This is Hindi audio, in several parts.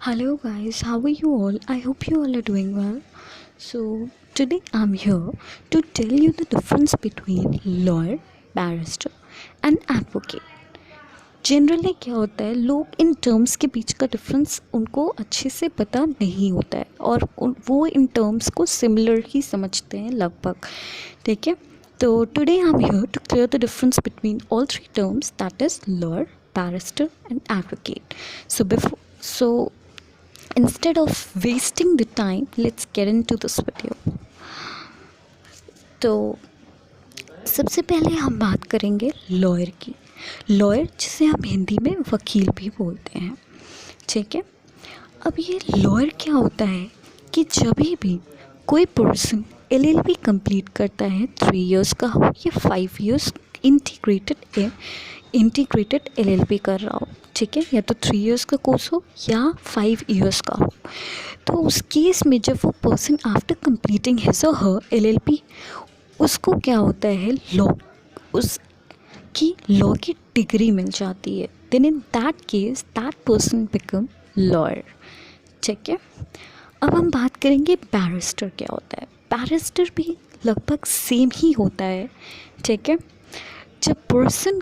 Hello guys, how are you all? I hope you all are doing well. So, today I'm here to tell you the difference between lawyer, barrister and advocate. Generally क्या होता है, लोग इन टर्म्स के बीच का डिफरेंस उनको अच्छे से पता नहीं होता है और वो इन टर्म्स को सिमिलर ही समझते हैं लगभग. ठीक है, तो today I am here to clear the difference between all three terms, that is lawyer, barrister and advocate. So instead of wasting the time, let's get into this video. तो सबसे पहले हम बात करेंगे लॉयर की. लॉयर जिसे हम हिंदी में वकील भी बोलते हैं. ठीक है, अब ये लॉयर क्या होता है कि जब भी कोई पर्सन LLB कंप्लीट करता है, 3 इयर्स का हो या 5 इयर्स इंटीग्रेटेड LLB कर रहा हो, ठीक है, या तो 3 इयर्स का कोर्स हो या 5 इयर्स का हो, तो उस केस में जब वो पर्सन आफ्टर कंप्लीटिंग हिज और हर LLB, उसको क्या होता है, उसकी लॉ की डिग्री मिल जाती है. Then in that case that person become lawyer. ठीक है, अब हम बात करेंगे बैरिस्टर क्या होता है. बैरिस्टर भी लगभग सेम ही होता है. ठीक है, जब पर्सन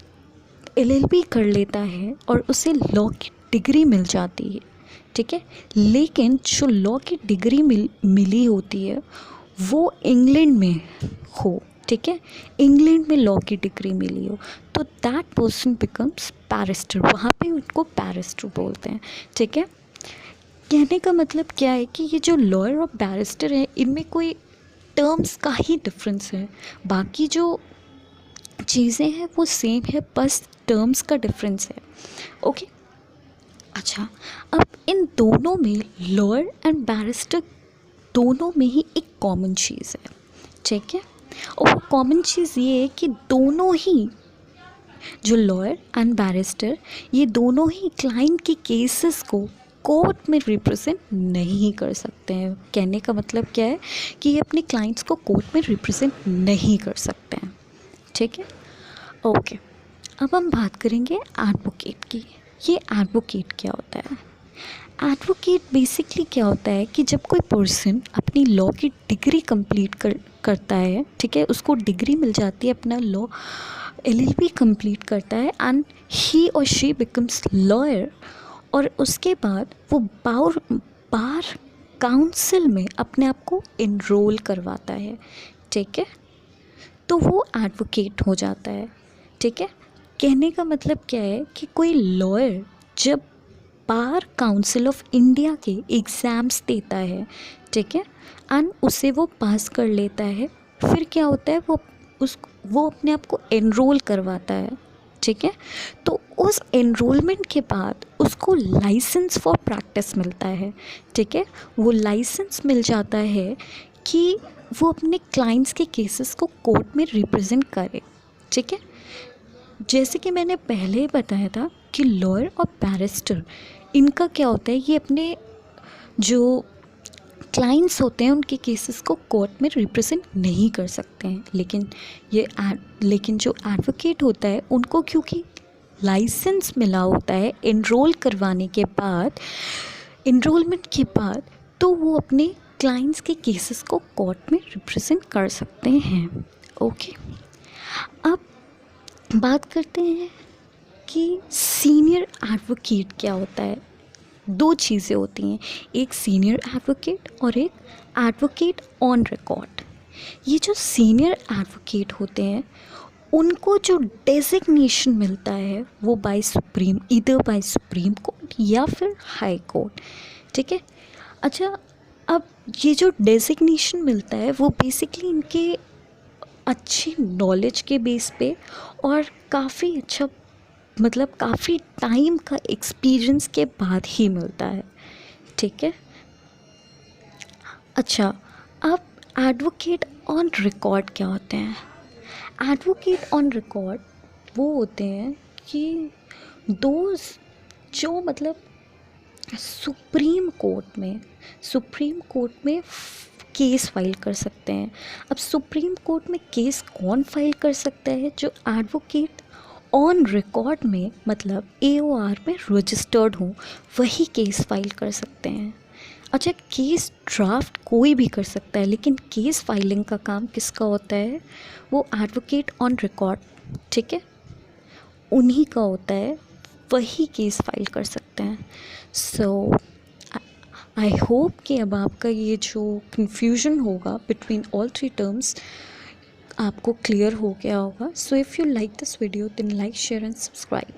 LLB कर लेता है और उसे लॉ की डिग्री मिल जाती है, ठीक है, लेकिन जो लॉ की डिग्री मिली होती है वो इंग्लैंड में हो, ठीक है, इंग्लैंड में लॉ की डिग्री मिली हो, तो दैट पर्सन बिकम्स बैरिस्टर. वहाँ पे उनको बैरिस्टर बोलते हैं. ठीक है, कहने का मतलब क्या है कि ये जो लॉयर और बैरिस्टर है, इनमें कोई टर्म्स का ही डिफरेंस है, बाकी जो चीज़ें हैं वो सेम है, बस टर्म्स का डिफरेंस है. ओके, अच्छा, अब इन दोनों में लॉयर एंड बैरिस्टर दोनों में ही एक कॉमन चीज़ है. ठीक है, और वो कॉमन चीज़ ये है कि दोनों ही जो लॉयर एंड बैरिस्टर, ये दोनों ही क्लाइंट के केसेस को कोर्ट में रिप्रेजेंट नहीं कर सकते हैं. कहने का मतलब क्या है कि ये अपने क्लाइंट्स को कोर्ट में रिप्रेजेंट नहीं कर सकते हैं. ठीक है, ओके, अब हम बात करेंगे एडवोकेट की. ये एडवोकेट क्या होता है. एडवोकेट बेसिकली क्या होता है कि जब कोई पर्सन अपनी लॉ की डिग्री कंप्लीट करता है, ठीक है, उसको डिग्री मिल जाती है, अपना लॉ LLB कंप्लीट करता है एंड ही और शी बिकम्स लॉयर, और उसके बाद वो बार काउंसिल में अपने आप को इनरोल करवाता है. ठीक है, तो वो एडवोकेट हो जाता है. ठीक है, कहने का मतलब क्या है कि कोई लॉयर जब बार काउंसिल ऑफ इंडिया के एग्ज़ाम्स देता है, ठीक है, एंड उसे वो पास कर लेता है, फिर क्या होता है, वो अपने आप को एनरोल करवाता है. ठीक है, तो उस एनरोलमेंट के बाद उसको लाइसेंस फॉर प्रैक्टिस मिलता है. ठीक है, वो लाइसेंस मिल जाता है कि वो अपने क्लाइंट्स के केसेस को कोर्ट में रिप्रेजेंट करे. ठीक है, जैसे कि मैंने पहले बताया था कि लॉयर और बैरिस्टर, इनका क्या होता है, ये अपने जो क्लाइंट्स होते हैं उनके केसेस को कोर्ट में रिप्रेजेंट नहीं कर सकते हैं, लेकिन जो एडवोकेट होता है उनको क्योंकि लाइसेंस मिला होता है एनरोलमेंट के बाद, तो वो अपने क्लाइंट्स के केसेस को कोर्ट में रिप्रेजेंट कर सकते हैं. ओके, अब बात करते हैं कि सीनियर एडवोकेट क्या होता है. 2 चीज़ें होती हैं, एक सीनियर एडवोकेट और एक एडवोकेट ऑन रिकॉर्ड. ये जो सीनियर एडवोकेट होते हैं उनको जो डेजिग्नेशन मिलता है वो ईदर बाय सुप्रीम कोर्ट या फिर हाई कोर्ट. ठीक है, अच्छा, अब ये जो डेजिग्नेशन मिलता है वो बेसिकली इनके अच्छी नॉलेज के बेस पे और काफ़ी अच्छा, मतलब काफ़ी टाइम का एक्सपीरियंस के बाद ही मिलता है. ठीक है, अच्छा, अब एडवोकेट ऑन रिकॉर्ड क्या होते हैं. एडवोकेट ऑन रिकॉर्ड वो होते हैं कि जो मतलब सुप्रीम कोर्ट में केस फाइल कर सकते हैं. अब सुप्रीम कोर्ट में केस कौन फाइल कर सकता है, जो एडवोकेट ऑन रिकॉर्ड में मतलब AOR में रजिस्टर्ड हो वही केस फाइल कर सकते हैं। अच्छा, केस ड्राफ्ट कोई भी कर सकता है, लेकिन केस फाइलिंग का काम किसका होता है? वो एडवोकेट ऑन रिकॉर्ड, ठीक है, उन्हीं का होता है, वही केस फाइल कर सकते हैं। सो आई होप कि अब आपका ये जो कन्फ्यूजन होगा बिटवीन ऑल थ्री टर्म्स आपको क्लियर हो गया होगा। So if you like this video then like, share and subscribe.